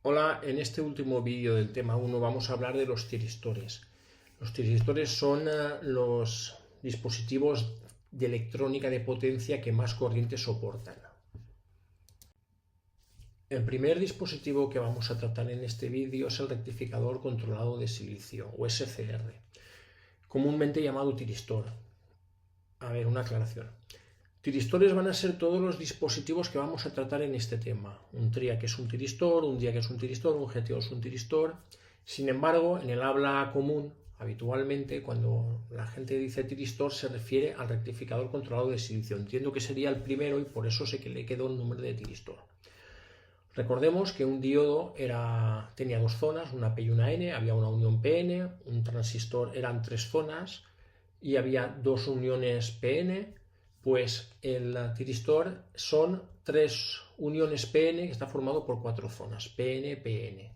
Hola, en este último vídeo del tema 1 vamos a hablar de los tiristores. Los tiristores son los dispositivos de electrónica de potencia que más corriente soportan. El primer dispositivo que vamos a tratar en este vídeo es el rectificador controlado de silicio, o SCR, comúnmente llamado tiristor. A ver, una aclaración. Tiristores van a ser todos los dispositivos que vamos a tratar en este tema. Un TRIAC es un tiristor, un DIAC es un tiristor, un GTO es un tiristor. Sin embargo, en el habla común, habitualmente, cuando la gente dice tiristor, se refiere al rectificador controlado de silicio. Entiendo que sería el primero y por eso sé que le quedó el nombre de tiristor. Recordemos que un diodo tenía dos zonas, una P y una N, había una unión PN, un transistor eran tres zonas y había dos uniones PN. Pues el tiristor son tres uniones PN que está formado por cuatro zonas, PN, PN.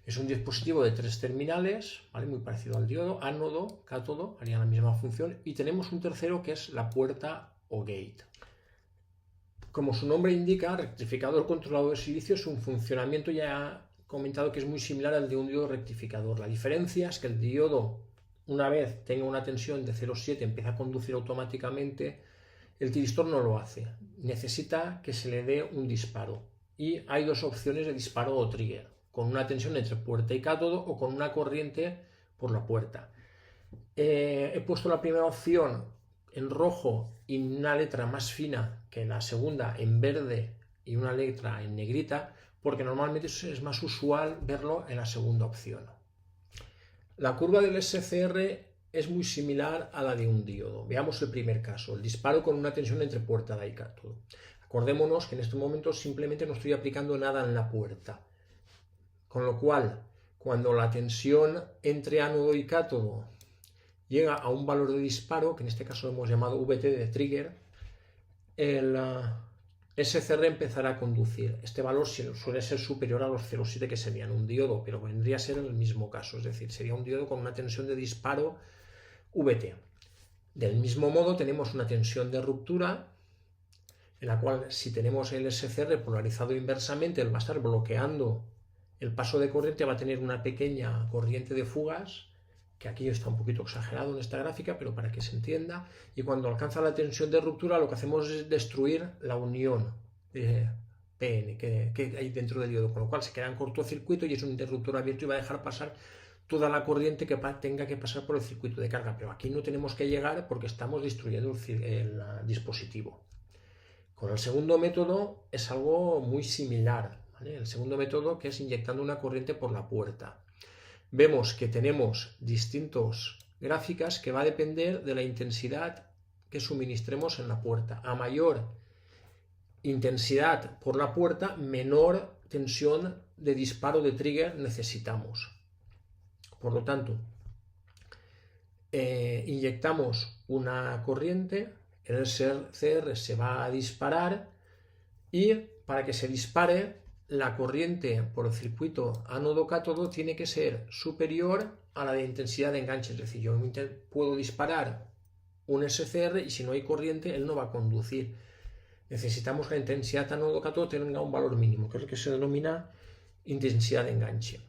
Es un dispositivo de tres terminales, ¿vale? Muy parecido al diodo, ánodo, cátodo, harían la misma función. Y tenemos un tercero que es la puerta o gate. Como su nombre indica, rectificador controlado de silicio es un funcionamiento ya comentado que es muy similar al de un diodo rectificador. La diferencia es que el diodo, una vez tenga una tensión de 0,7, empieza a conducir automáticamente. El tiristor no lo hace, necesita que se le dé un disparo. Y hay dos opciones de disparo o trigger, con una tensión entre puerta y cátodo o con una corriente por la puerta. He puesto la primera opción en rojo y una letra más fina que la segunda en verde y una letra en negrita, porque normalmente es más usual verlo en la segunda opción. La curva del SCR es muy similar a la de un diodo. Veamos el primer caso, el disparo con una tensión entre puerta y cátodo. Acordémonos que en este momento simplemente no estoy aplicando nada en la puerta. Con lo cual, cuando la tensión entre ánodo y cátodo llega a un valor de disparo, que en este caso hemos llamado VT de trigger, el SCR empezará a conducir. Este valor suele ser superior a los 0,7 que serían un diodo, pero vendría a ser el mismo caso, es decir, sería un diodo con una tensión de disparo VT. Del mismo modo tenemos una tensión de ruptura en la cual si tenemos el SCR polarizado inversamente, él va a estar bloqueando el paso de corriente, va a tener una pequeña corriente de fugas, que aquí está un poquito exagerado en esta gráfica, pero para que se entienda, y cuando alcanza la tensión de ruptura lo que hacemos es destruir la unión de PN que hay dentro del diodo, con lo cual se queda en cortocircuito y es un interruptor abierto y va a dejar pasar toda la corriente que tenga que pasar por el circuito de carga, pero aquí no tenemos que llegar porque estamos destruyendo el dispositivo. Con el segundo método es algo muy similar, ¿vale? El segundo método que es inyectando una corriente por la puerta. Vemos que tenemos distintas gráficas que va a depender de la intensidad que suministremos en la puerta. A mayor intensidad por la puerta, menor tensión de disparo de trigger necesitamos. Por lo tanto, inyectamos una corriente, el CR se va a disparar y para que se dispare la corriente por el circuito ánodo-cátodo tiene que ser superior a la de intensidad de enganche, es decir, yo puedo disparar un SCR y si no hay corriente él no va a conducir. Necesitamos que la intensidad ánodo-cátodo tenga un valor mínimo, que es lo que se denomina intensidad de enganche.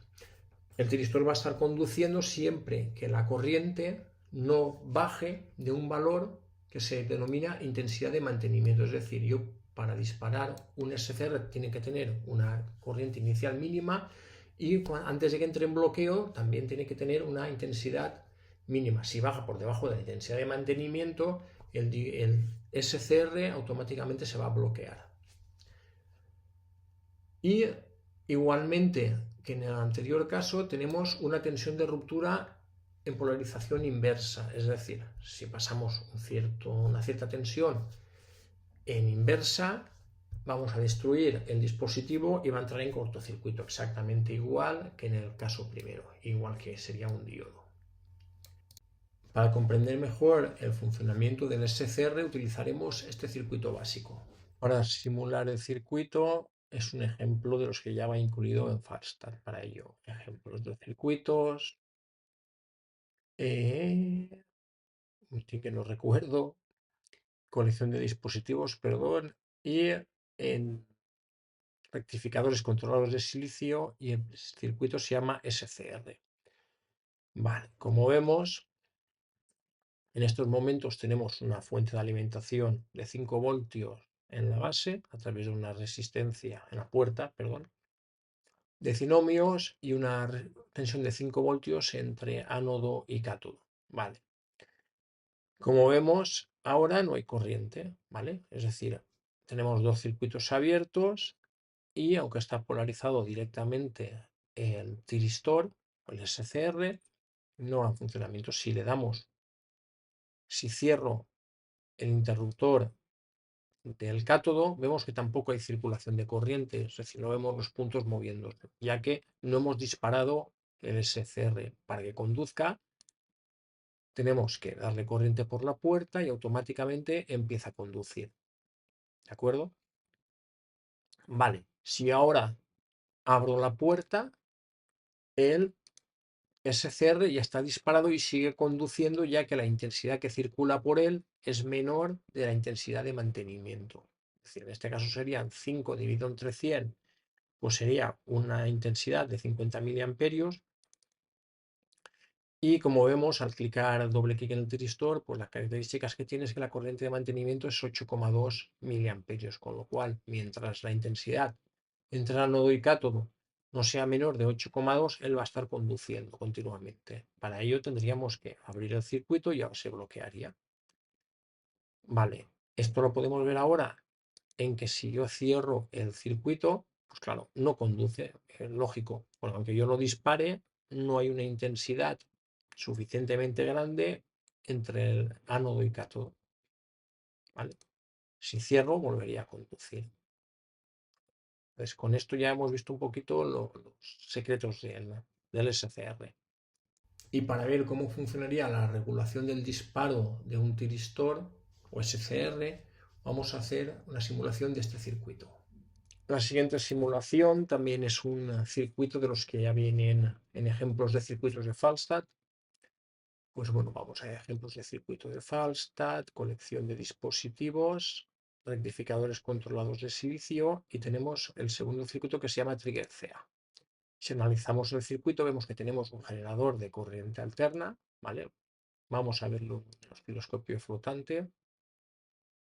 El tiristor va a estar conduciendo siempre que la corriente no baje de un valor que se denomina intensidad de mantenimiento. Es decir, yo para disparar un SCR tiene que tener una corriente inicial mínima y antes de que entre en bloqueo también tiene que tener una intensidad mínima. Si baja por debajo de la intensidad de mantenimiento, el SCR automáticamente se va a bloquear. Y igualmente que en el anterior caso tenemos una tensión de ruptura en polarización inversa, es decir, si pasamos una cierta tensión en inversa, vamos a destruir el dispositivo y va a entrar en cortocircuito, exactamente igual que en el caso primero, igual que sería un diodo. Para comprender mejor el funcionamiento del SCR utilizaremos este circuito básico. Para simular el circuito es un ejemplo de los que ya va incluido en FastStart. Para ello, ejemplos de circuitos, que no recuerdo, colección de dispositivos, perdón, y en rectificadores controlados de silicio y el circuito se llama SCR. Vale, como vemos, en estos momentos tenemos una fuente de alimentación de 5 voltios en la base a través de una resistencia en la puerta, perdón, de 100 ohmios y una tensión de 5 voltios entre ánodo y cátodo. Vale. Como vemos, ahora no hay corriente, ¿vale? Es decir, tenemos dos circuitos abiertos y aunque está polarizado directamente el tiristor, el SCR, no ha funcionamiento. Si cierro el interruptor del cátodo, vemos que tampoco hay circulación de corriente, es decir, no vemos los puntos moviéndose, ya que no hemos disparado el SCR. Para que conduzca, tenemos que darle corriente por la puerta y automáticamente empieza a conducir. ¿De acuerdo? Vale, si ahora abro la puerta, el SCR ya está disparado y sigue conduciendo, ya que la intensidad que circula por él es menor de la intensidad de mantenimiento. Es decir, en este caso serían 5 dividido entre 100, pues sería una intensidad de 50 miliamperios. Y como vemos, al clicar doble clic en el tiristor, pues las características que tiene es que la corriente de mantenimiento es 8,2 miliamperios, con lo cual, mientras la intensidad entre ánodo y cátodo no sea menor de 8,2, él va a estar conduciendo continuamente. Para ello tendríamos que abrir el circuito y ahora se bloquearía. Vale, esto lo podemos ver ahora en que si yo cierro el circuito, pues claro, no conduce, es lógico, porque aunque yo lo dispare, no hay una intensidad suficientemente grande entre el ánodo y cátodo. ¿Vale? Si cierro, volvería a conducir. Entonces, con esto ya hemos visto un poquito los secretos del SCR. Y para ver cómo funcionaría la regulación del disparo de un tiristor o SCR, vamos a hacer una simulación de este circuito. La siguiente simulación también es un circuito de los que ya vienen en ejemplos de circuitos de Fallstadt. Pues bueno, vamos a ejemplos de circuito de Fallstadt, colección de dispositivos, rectificadores controlados de silicio y tenemos el segundo circuito que se llama Trigger CA. Si analizamos el circuito vemos que tenemos un generador de corriente alterna, ¿vale? Vamos a verlo en el osciloscopio flotante.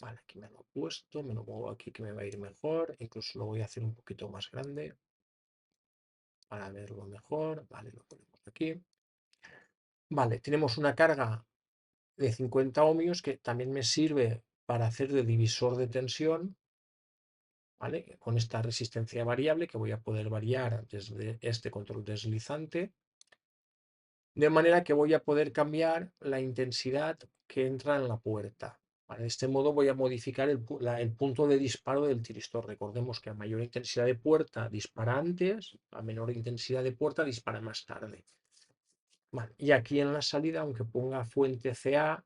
Vale, aquí me lo he puesto, me lo muevo aquí que me va a ir mejor, incluso lo voy a hacer un poquito más grande para verlo mejor. Vale, lo ponemos aquí. Vale, tenemos una carga de 50 ohmios que también me sirve para hacer de divisor de tensión, ¿vale? Con esta resistencia variable que voy a poder variar desde este control deslizante, de manera que voy a poder cambiar la intensidad que entra en la puerta. De este modo voy a modificar el punto de disparo del tiristor. Recordemos que a mayor intensidad de puerta dispara antes, a menor intensidad de puerta dispara más tarde. Vale, y aquí en la salida, aunque ponga fuente CA,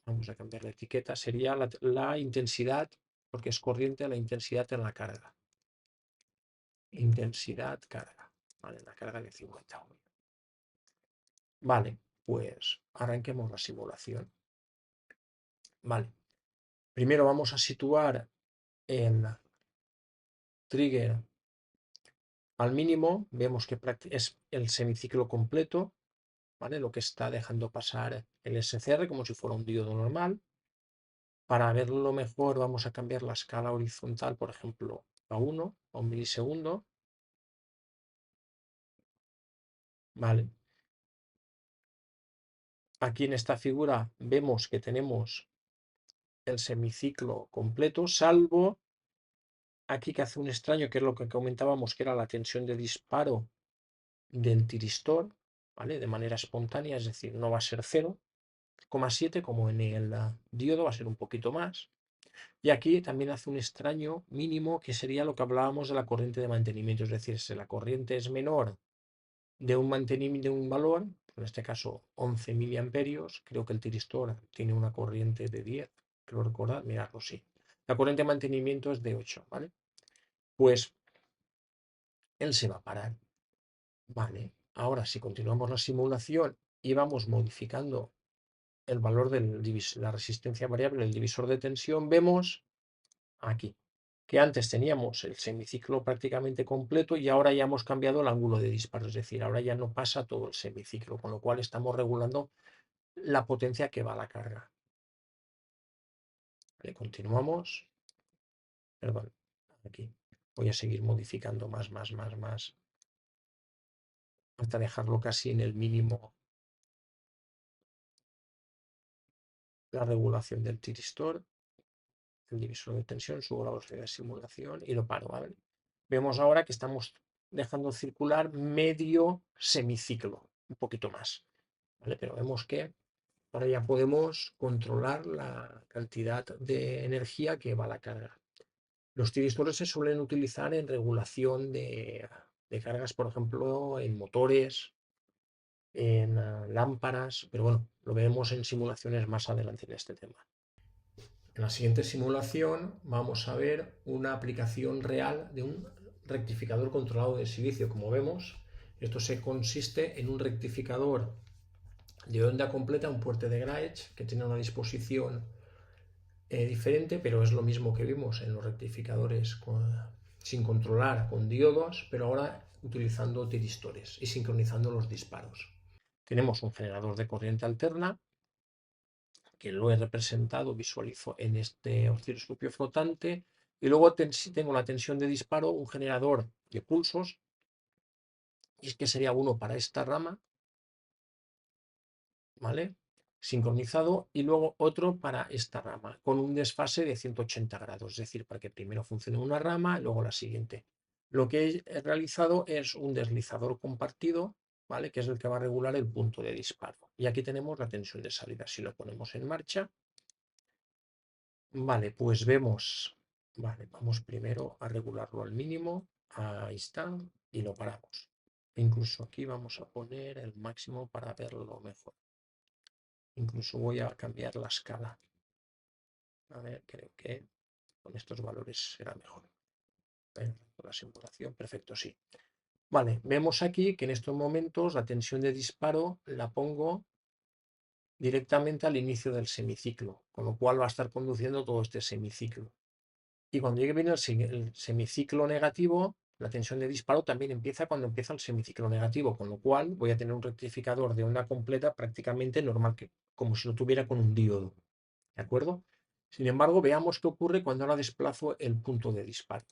vamos a cambiar la etiqueta, sería la intensidad, porque es corriente, la intensidad en la carga. Intensidad, carga. Vale, la carga de 50 ohmios. Vale, pues arranquemos la simulación. Vale, primero vamos a situar el trigger al mínimo. Vemos que es el semiciclo completo, ¿vale? Lo que está dejando pasar el SCR como si fuera un diodo normal. Para verlo mejor vamos a cambiar la escala horizontal, por ejemplo, a 1, a un milisegundo. Vale. Aquí en esta figura vemos que tenemos el semiciclo completo, salvo aquí que hace un extraño, que es lo que comentábamos, que era la tensión de disparo del tiristor, ¿vale? De manera espontánea, es decir, no va a ser 0,7 como en el diodo, va a ser un poquito más. Y aquí también hace un extraño mínimo, que sería lo que hablábamos de la corriente de mantenimiento, es decir, si la corriente es menor de un mantenimiento de un valor, en este caso 11 miliamperios, creo que el tiristor tiene una corriente de 10, creo recordar, miradlo, sí. La corriente de mantenimiento es de 8, ¿vale? Pues él se va a parar, ¿vale? Ahora, si continuamos la simulación y vamos modificando el valor de la resistencia variable, el divisor de tensión, vemos aquí, que antes teníamos el semiciclo prácticamente completo y ahora ya hemos cambiado el ángulo de disparo, es decir, ahora ya no pasa todo el semiciclo, con lo cual estamos regulando la potencia que va a la carga. Vale, continuamos. Perdón, aquí voy a seguir modificando más, hasta dejarlo casi en el mínimo la regulación del tiristor, el divisor de tensión, subo la velocidad de simulación y lo paro, ¿vale? Vemos ahora que estamos dejando circular medio semiciclo, un poquito más, ¿vale? Pero vemos que ahora ya podemos controlar la cantidad de energía que va a la carga. Los tiristores se suelen utilizar en regulación de cargas, por ejemplo, en motores, en lámparas, pero bueno, lo veremos en simulaciones más adelante en este tema. En la siguiente simulación vamos a ver una aplicación real de un rectificador controlado de silicio. Como vemos, esto se consiste en un rectificador de onda completa, un puente de Graetz, que tiene una disposición diferente, pero es lo mismo que vimos en los rectificadores sin controlar con diodos, pero ahora utilizando tiristores y sincronizando los disparos. Tenemos un generador de corriente alterna, que lo he representado, visualizo en este osciloscopio flotante, y luego tengo la tensión de disparo, un generador de pulsos, y es que sería uno para esta rama, ¿vale? Sincronizado, y luego otro para esta rama, con un desfase de 180 grados, es decir, para que primero funcione una rama, luego la siguiente. Lo que he realizado es un deslizador compartido, ¿vale? Que es el que va a regular el punto de disparo. Y aquí tenemos la tensión de salida. Si lo ponemos en marcha, vale, pues vemos, vale, vamos primero a regularlo al mínimo, ahí está, y lo paramos. Incluso aquí vamos a poner el máximo para verlo mejor. Incluso voy a cambiar la escala. A ver, creo que con estos valores será mejor. La simulación, perfecto, sí. Vale, vemos aquí que en estos momentos la tensión de disparo la pongo directamente al inicio del semiciclo, con lo cual va a estar conduciendo todo este semiciclo. Y cuando llegue bien el semiciclo negativo, la tensión de disparo también empieza cuando empieza el semiciclo negativo, con lo cual voy a tener un rectificador de onda completa prácticamente normal, como si lo tuviera con un diodo. ¿De acuerdo? Sin embargo, veamos qué ocurre cuando ahora desplazo el punto de disparo.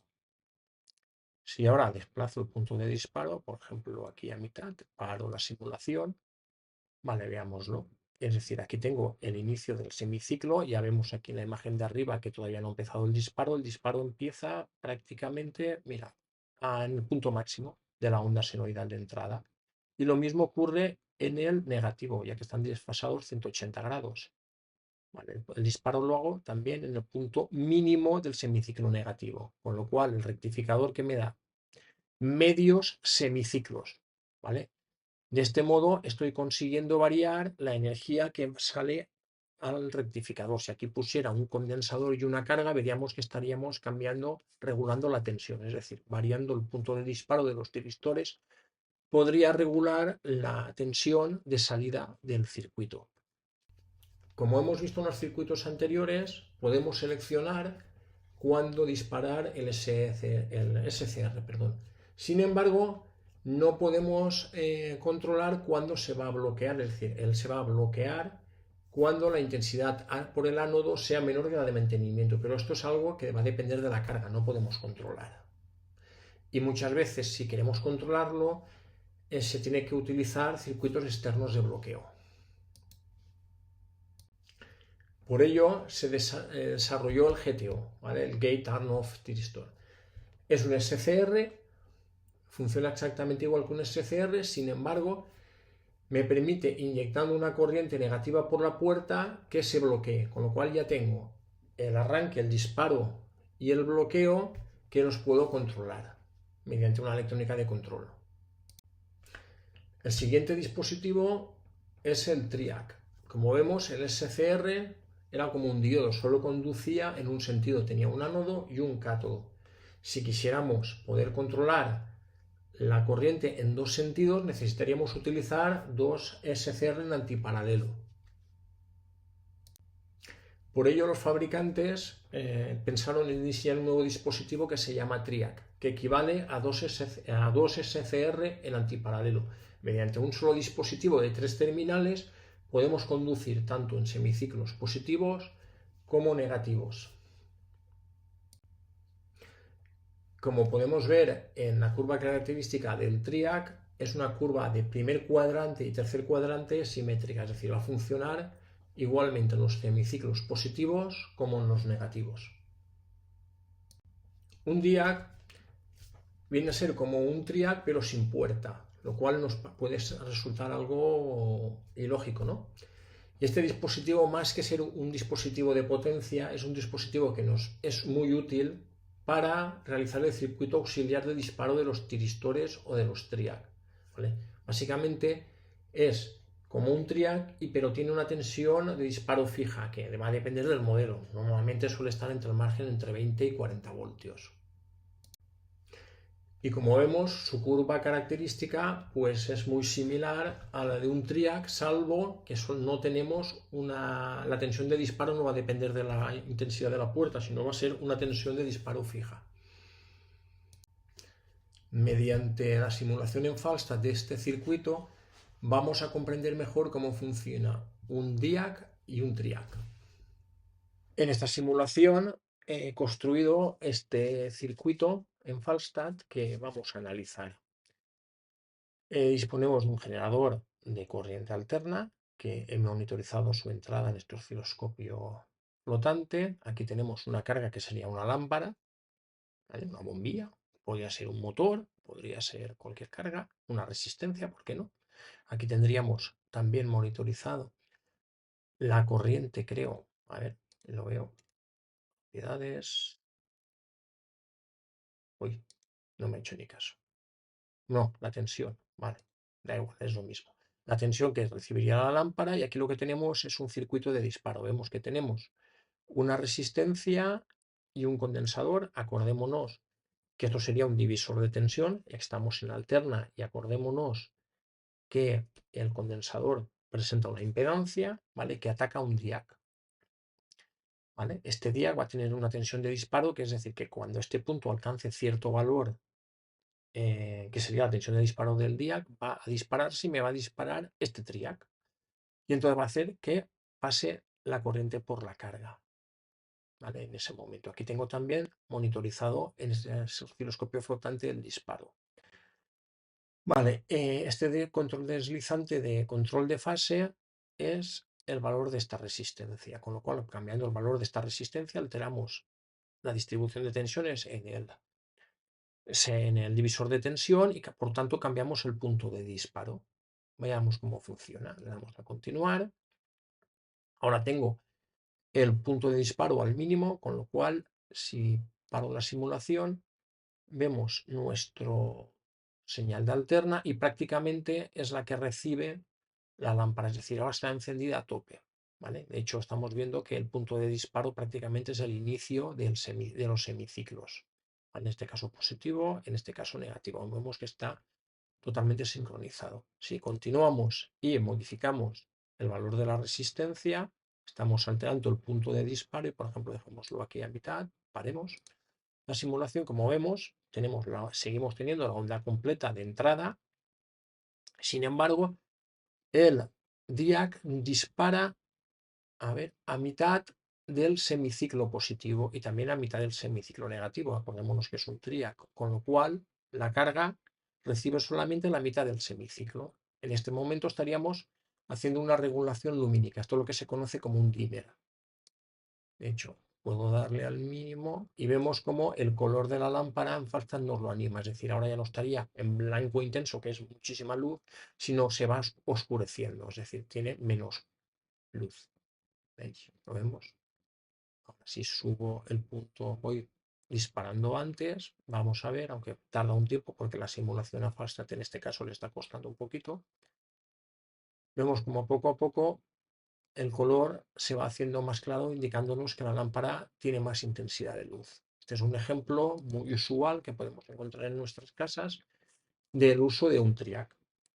Si ahora desplazo el punto de disparo, por ejemplo, aquí a mitad, paro la simulación, vale, veámoslo. Es decir, aquí tengo el inicio del semiciclo, ya vemos aquí en la imagen de arriba que todavía no ha empezado el disparo empieza prácticamente, mira, en el punto máximo de la onda senoidal de entrada. Y lo mismo ocurre en el negativo, ya que están desfasados 180 grados. Vale, el disparo lo hago también en el punto mínimo del semiciclo negativo, con lo cual el rectificador que me da medios semiciclos, ¿vale? De este modo estoy consiguiendo variar la energía que sale al rectificador. Si aquí pusiera un condensador y una carga, veríamos que estaríamos cambiando, regulando la tensión, es decir, variando el punto de disparo de los tiristores, podría regular la tensión de salida del circuito. Como hemos visto en los circuitos anteriores, podemos seleccionar cuándo disparar el SCR. Sin embargo, no podemos controlar cuándo se va a bloquear, es decir, él se va a bloquear cuando la intensidad por el ánodo sea menor que la de mantenimiento, pero esto es algo que va a depender de la carga, no podemos controlar. Y muchas veces, si queremos controlarlo, se tiene que utilizar circuitos externos de bloqueo. Por ello se desarrolló el GTO, ¿vale? El Gate Turn-Off Thyristor. Es un SCR, funciona exactamente igual que un SCR, sin embargo, me permite, inyectando una corriente negativa por la puerta, que se bloquee, con lo cual ya tengo el arranque, el disparo y el bloqueo que los puedo controlar mediante una electrónica de control. El siguiente dispositivo es el TRIAC. Como vemos, el SCR era como un diodo, solo conducía en un sentido, tenía un ánodo y un cátodo. Si quisiéramos poder controlar la corriente en dos sentidos, necesitaríamos utilizar dos SCR en antiparalelo. Por ello, los fabricantes pensaron en diseñar un nuevo dispositivo que se llama TRIAC, que equivale a 2 SCR en antiparalelo. Mediante un solo dispositivo de 3 terminales podemos conducir tanto en semiciclos positivos como negativos. Como podemos ver en la curva característica del TRIAC, es una curva de primer cuadrante y tercer cuadrante simétrica, es decir, va a funcionar igualmente en los semiciclos positivos como en los negativos. Un DIAC viene a ser como un TRIAC pero sin puerta, lo cual nos puede resultar algo ilógico, ¿no? Y este dispositivo, más que ser un dispositivo de potencia, es un dispositivo que nos es muy útil para realizar el circuito auxiliar de disparo de los tiristores o de los TRIAC, ¿vale? Básicamente es como un TRIAC, pero tiene una tensión de disparo fija, que va a depender del modelo. Normalmente suele estar entre el margen entre 20 y 40 voltios. Y como vemos, su curva característica pues es muy similar a la de un TRIAC, salvo que no tenemos la tensión de disparo no va a depender de la intensidad de la puerta, sino va a ser una tensión de disparo fija. Mediante la simulación en Falstaff de este circuito, vamos a comprender mejor cómo funciona un DIAC y un TRIAC. En esta simulación he construido este circuito en Falstaff que vamos a analizar. Disponemos de un generador de corriente alterna que he monitorizado su entrada en este osciloscopio flotante. Aquí tenemos una carga que sería una lámpara, ¿vale? Una bombilla, podría ser un motor, podría ser cualquier carga, una resistencia, ¿por qué no? Aquí tendríamos también monitorizado la corriente, creo, a ver, lo veo, propiedades, uy, no me he hecho ni caso. No, la tensión, vale, da igual, es lo mismo. La tensión que recibiría la lámpara y aquí lo que tenemos es un circuito de disparo. Vemos que tenemos una resistencia y un condensador. Acordémonos que esto sería un divisor de tensión, estamos en alterna y acordémonos que el condensador presenta una impedancia, ¿vale? Que ataca un DIAC. ¿Vale? Este DIAC va a tener una tensión de disparo, que es decir, que cuando este punto alcance cierto valor que sería la tensión de disparo del DIAC, va a dispararse y me va a disparar este TRIAC. Y entonces va a hacer que pase la corriente por la carga. ¿Vale? En ese momento. Aquí tengo también monitorizado en este osciloscopio flotante el disparo. Vale, este control deslizante de control de fase es el valor de esta resistencia, con lo cual cambiando el valor de esta resistencia alteramos la distribución de tensiones en el divisor de tensión y por tanto cambiamos el punto de disparo. Veamos cómo funciona. Le damos a continuar. Ahora tengo el punto de disparo al mínimo, con lo cual si paro la simulación vemos nuestro señal de alterna y prácticamente es la que recibe la lámpara, es decir, ahora está encendida a tope. ¿Vale? De hecho, estamos viendo que el punto de disparo prácticamente es el inicio de los semiciclos. En este caso positivo, en este caso negativo. Vemos que está totalmente sincronizado. Si continuamos y modificamos el valor de la resistencia, estamos alterando el punto de disparo y, por ejemplo, dejémoslo aquí a mitad, paremos la simulación, como vemos, seguimos teniendo la onda completa de entrada. Sin embargo, el DIAC dispara a mitad del semiciclo positivo y también a mitad del semiciclo negativo. Acordémonos que es un TRIAC, con lo cual la carga recibe solamente la mitad del semiciclo. En este momento estaríamos haciendo una regulación lumínica, esto es lo que se conoce como un dimmer. De hecho, puedo darle al mínimo y vemos como el color de la lámpara en Falstaff nos lo anima, es decir, ahora ya no estaría en blanco intenso, que es muchísima luz, sino se va oscureciendo, es decir, tiene menos luz. ¿Veis? ¿Lo vemos? Ahora, si subo el punto, voy disparando antes, vamos a ver, aunque tarda un tiempo porque la simulación a Falstaff en este caso le está costando un poquito, vemos como poco a poco el color se va haciendo más claro, indicándonos que la lámpara tiene más intensidad de luz. Este es un ejemplo muy usual que podemos encontrar en nuestras casas del uso de un TRIAC.